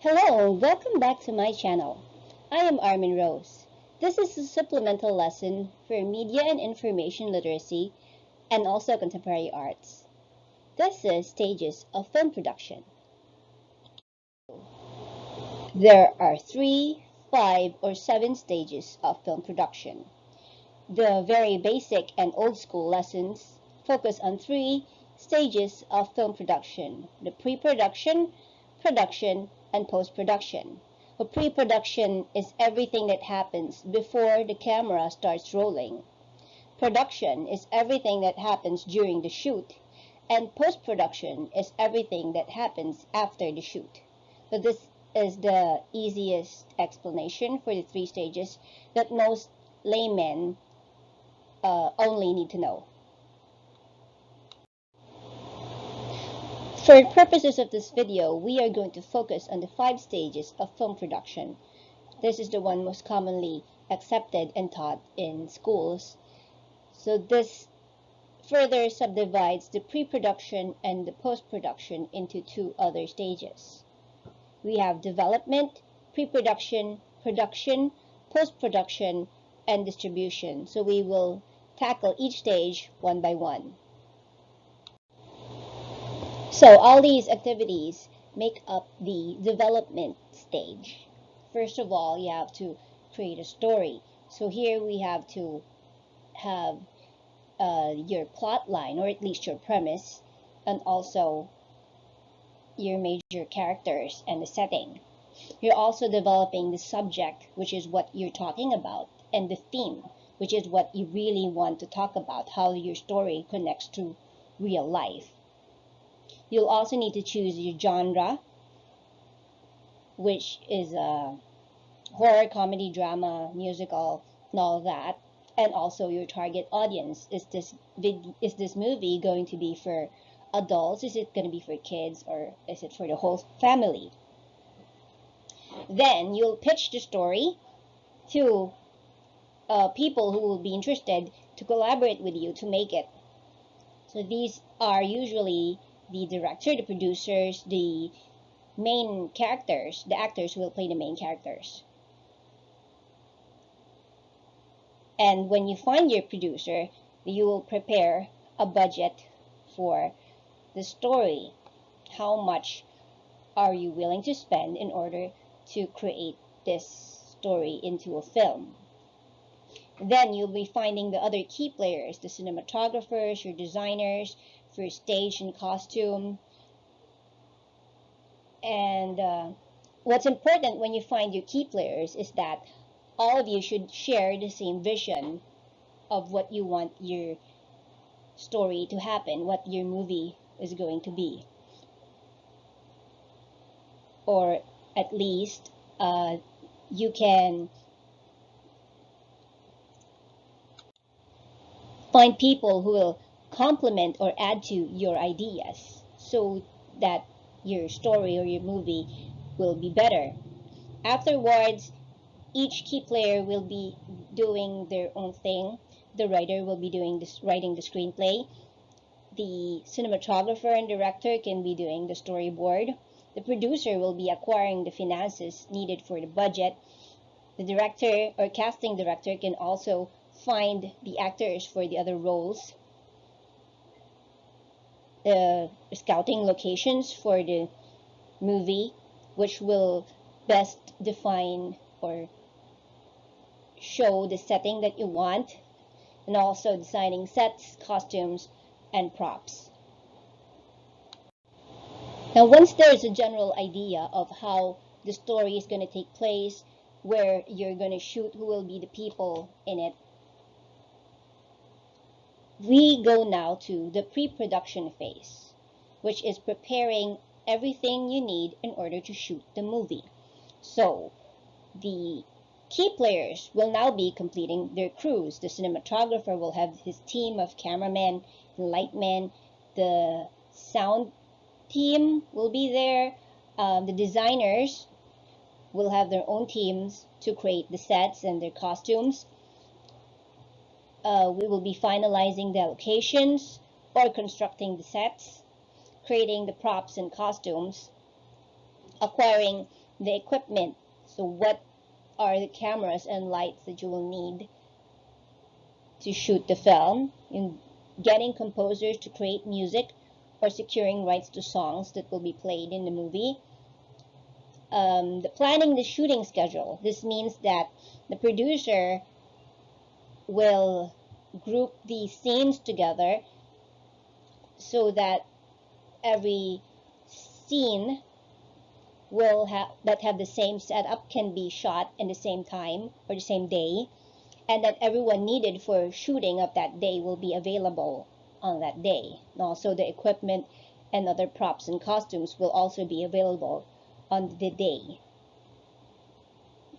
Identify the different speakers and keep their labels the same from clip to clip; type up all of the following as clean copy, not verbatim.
Speaker 1: Hello, welcome back to my channel. I am Armin Rose. This is a supplemental lesson for media and information literacy and also contemporary arts. This is stages of film production. There are 3, 5, or 7 stages of film production. The very basic and old school lessons focus on 3 stages of film production: the pre-production, production, and post-production. A pre-production is everything that happens before the camera starts rolling. Production is everything that happens during the shoot, and post-production is everything that happens after the shoot. So this is the easiest explanation for the 3 stages that most laymen only need to know. For purposes of this video, we are going to focus on the 5 stages of film production. This is the one most commonly accepted and taught in schools. So this further subdivides the pre-production and the post-production into 2 other stages. We have development, pre-production, production, post-production, and distribution. So we will tackle each stage one by one. So all these activities make up the development stage. First of all, you have to create a story. So here we have to have your plot line, or at least your premise, and also your major characters and the setting. You're also developing the subject, which is what you're talking about, and the theme, which is what you really want to talk about, how your story connects to real life. You'll also need to choose your genre, which is a horror, comedy, drama, musical, and all that. And also your target audience. Is this movie going to be for adults? Is it going to be for kids? Or is it for the whole family? Then you'll pitch the story to people who will be interested to collaborate with you to make it. So these are usually the director, the producers, the main characters, the actors who will play the main characters. And when you find your producer, you will prepare a budget for the story. How much are you willing to spend in order to create this story into a film? Then you'll be finding the other key players, the cinematographers, your designers, for stage and costume. And what's important when you find your key players is that all of you should share the same vision of what you want your story to happen, what your movie is going to be. Or at least you can find people who will complement or add to your ideas so that your story or your movie will be better. Afterwards, each key player will be doing their own thing. The writer will be writing the screenplay. The cinematographer and director can be doing the storyboard. The producer will be acquiring the finances needed for the budget. The director or casting director can also find the actors for the other roles. Scouting locations for the movie, which will best define or show the setting that you want, and also designing sets, costumes, and props. Now, once there's a general idea of how the story is going to take place, where you're going to shoot, who will be the people in it, we go now to the pre-production phase, which is preparing everything you need in order to shoot the movie. So the key players will now be completing their crews. The cinematographer will have his team of cameramen and lightmen. The sound team will be there. The designers will have their own teams to create the sets and their costumes. We will be finalizing the locations or constructing the sets, creating the props and costumes, acquiring the equipment. So what are the cameras and lights that you will need to shoot the film, in getting composers to create music, or securing rights to songs that will be played in the movie. Planning the shooting schedule. This means that the producer will group these scenes together so that every scene will have the same setup can be shot in the same time or the same day, and that everyone needed for shooting of that day will be available on that day. And also the equipment and other props and costumes will also be available on the day.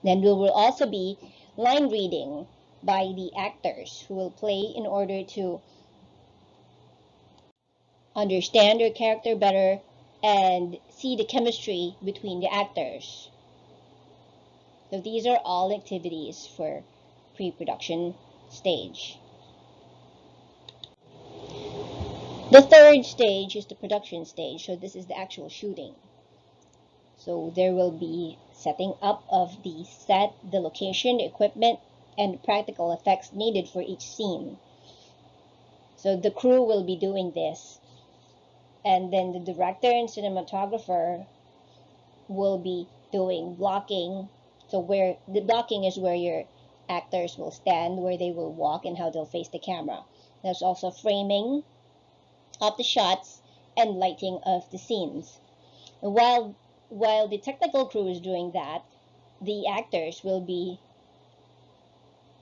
Speaker 1: Then there will also be line reading by the actors who will play in order to understand their character better and see the chemistry between the actors. So these are all activities for pre-production stage. The third stage is the production stage. So this is the actual shooting. So there will be setting up of the set, the location, the equipment, and the practical effects needed for each scene. So the crew will be doing this. And then the director and cinematographer will be doing blocking. So where the blocking is where your actors will stand, where they will walk, and how they'll face the camera. There's also framing of the shots and lighting of the scenes. And while the technical crew is doing that, the actors will be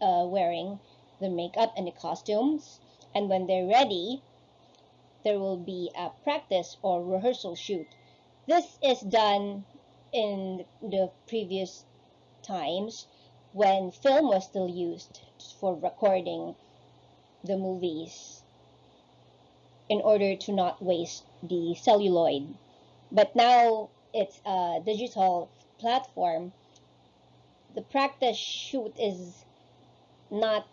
Speaker 1: wearing the makeup and the costumes. And when they're ready, there will be a practice or rehearsal shoot. This is done in the previous times when film was still used for recording the movies in order to not waste the celluloid. But now it's a digital platform. The practice shoot is not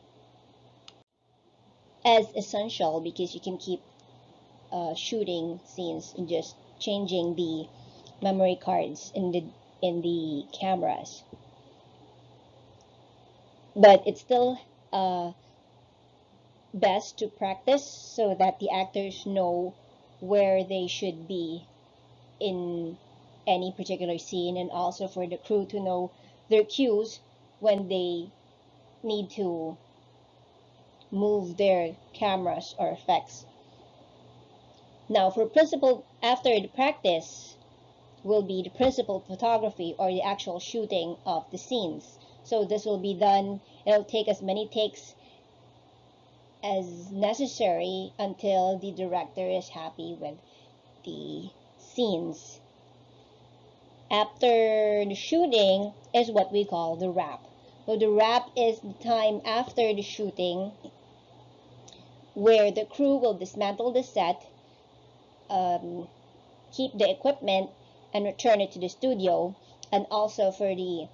Speaker 1: as essential because you can keep shooting scenes and just changing the memory cards in the cameras. But it's still best to practice so that the actors know where they should be in any particular scene, and also for the crew to know their cues when they need to move their cameras or effects. Now for principal, after the practice will be the principal photography or the actual shooting of the scenes. So this will be done, it'll take as many takes as necessary until the director is happy with the scenes. After the shooting is what we call the wrap. So the wrap is the time after the shooting where the crew will dismantle the set, keep the equipment, and return it to the studio, and also for the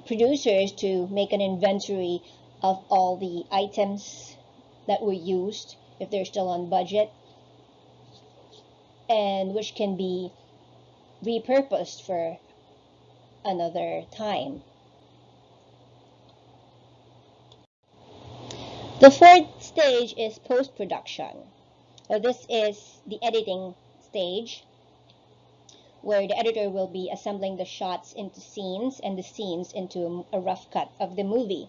Speaker 1: producers to make an inventory of all the items that were used if they're still on budget, and which can be repurposed for another time. The fourth stage is post-production. So this is the editing stage, where the editor will be assembling the shots into scenes and the scenes into a rough cut of the movie.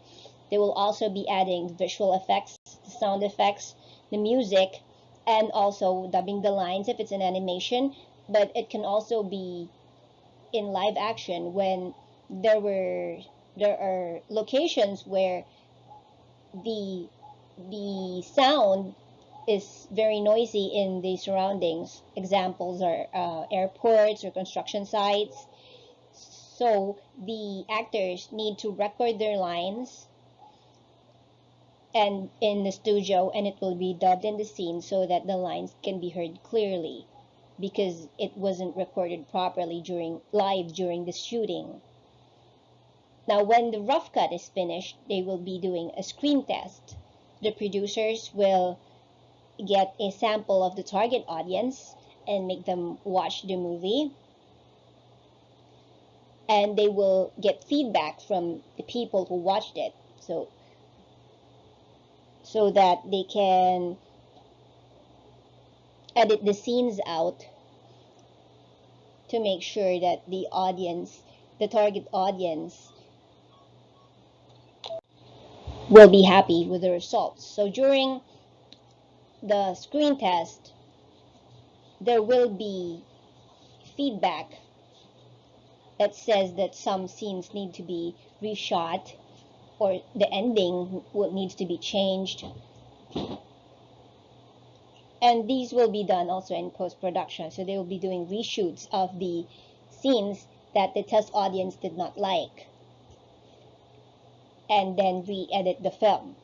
Speaker 1: They will also be adding visual effects, the sound effects, the music, and also dubbing the lines if it's an animation. But it can also be in live action when there are locations where the sound is very noisy in the surroundings. Examples are airports or construction sites. So the actors need to record their lines and in the studio, and it will be dubbed in the scene so that the lines can be heard clearly, because it wasn't recorded properly live during the shooting. Now when the rough cut is finished, they will be doing a screen test. The producers will get a sample of the target audience and make them watch the movie. and they will get feedback from the people who watched it, so that they can edit the scenes out to make sure that the target audience, will be happy with the results. So during the screen test, there will be feedback that says that some scenes need to be reshot, or the ending needs to be changed. And these will be done also in post-production. So they will be doing reshoots of the scenes that the test audience did not like, and then re-edit the film.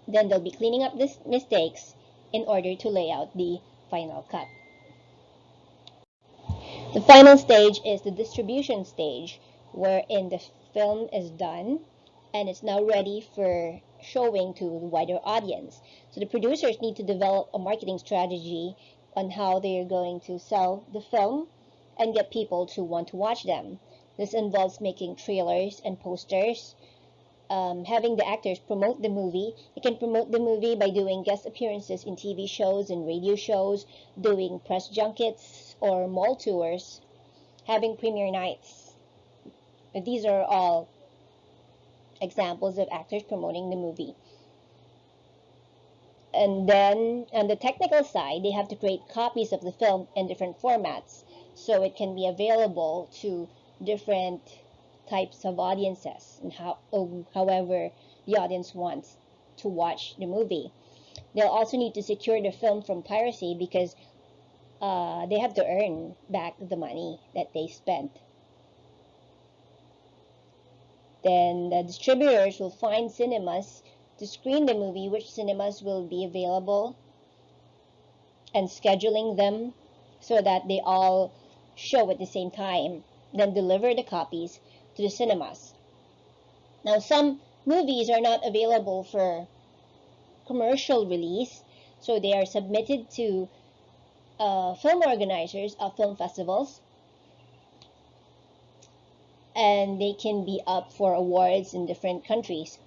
Speaker 1: Then they'll be cleaning up the mistakes in order to lay out the final cut. The final stage is the distribution stage, wherein the film is done and it's now ready for showing to the wider audience. So the producers need to develop a marketing strategy on how they are going to sell the film and get people to want to watch them. This involves making trailers and posters, having the actors promote the movie. You can promote the movie by doing guest appearances in TV shows and radio shows, doing press junkets or mall tours, having premiere nights. These are all examples of actors promoting the movie. And then on the technical side, they have to create copies of the film in different formats so it can be available to different types of audiences, and however the audience wants to watch the movie. They'll also need to secure the film from piracy, because they have to earn back the money that they spent. Then the distributors will find cinemas to screen the movie, which cinemas will be available, and scheduling them so that they all show at the same time, then deliver the copies to the cinemas. Now, some movies are not available for commercial release, so they are submitted to film organizers of film festivals, and they can be up for awards in different countries,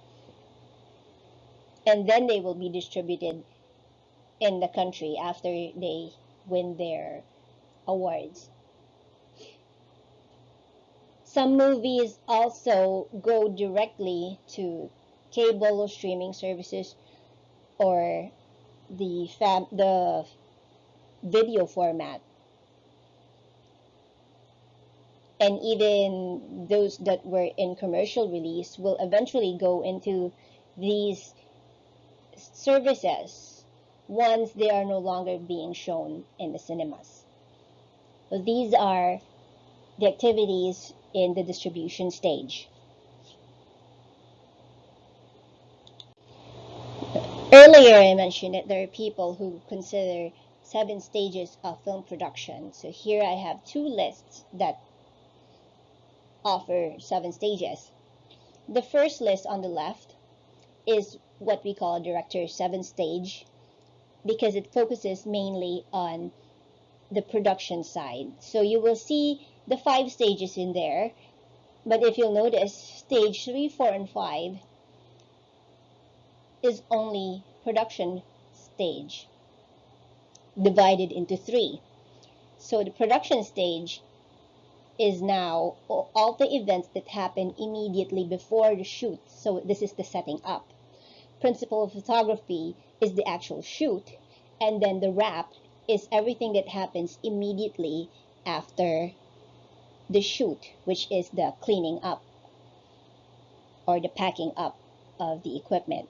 Speaker 1: and then they will be distributed in the country after they win their awards. Some movies also go directly to cable or streaming services, or the video format. And even those that were in commercial release will eventually go into these services once they are no longer being shown in the cinemas. So these are the activities in the distribution stage. Earlier I mentioned that there are people who consider 7 stages of film production. So here I have 2 lists that offer 7 stages. The first list on the left is what we call director's 7 stage, because it focuses mainly on the production side. So you will see the 5 stages in there, but if you'll notice, stage 3, 4, and 5 is only production stage divided into 3. So the production stage is now all the events that happen immediately before the shoot. So this is the setting up. Principle of photography is the actual shoot, and then the wrap is everything that happens immediately after the shoot, which is the cleaning up or the packing up of the equipment.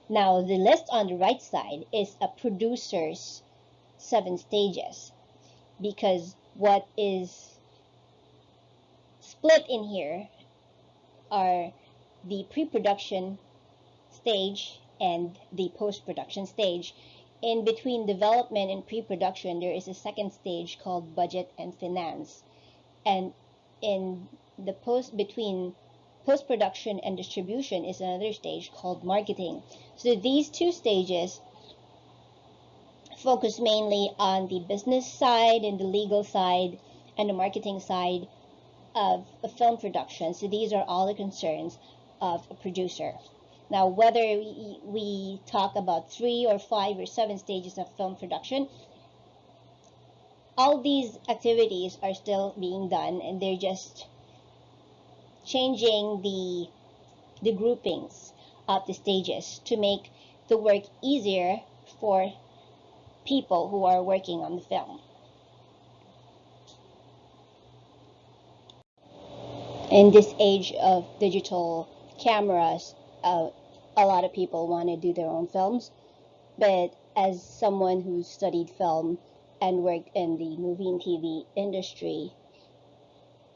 Speaker 1: Now, the list on the right side is a producer's 7 stages, because what is split in here are the pre-production stage and the post-production stage. In between development and pre-production, there is a second stage called budget and finance. And in the between post-production and distribution is another stage called marketing. So these 2 stages focus mainly on the business side and the legal side and the marketing side of a film production. So these are all the concerns of a producer. Now, whether we talk about 3 or 5 or 7 stages of film production, all these activities are still being done, and they're just changing the groupings of the stages to make the work easier for people who are working on the film. In this age of digital cameras, a lot of people want to do their own films, but as someone who studied film and worked in the movie and TV industry,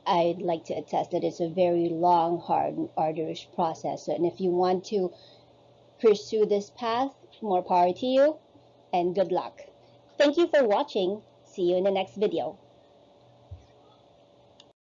Speaker 1: I'd like to attest that it's a very long, hard, and arduous process. And if you want to pursue this path, more power to you and good luck. Thank you for watching. See you in the next video.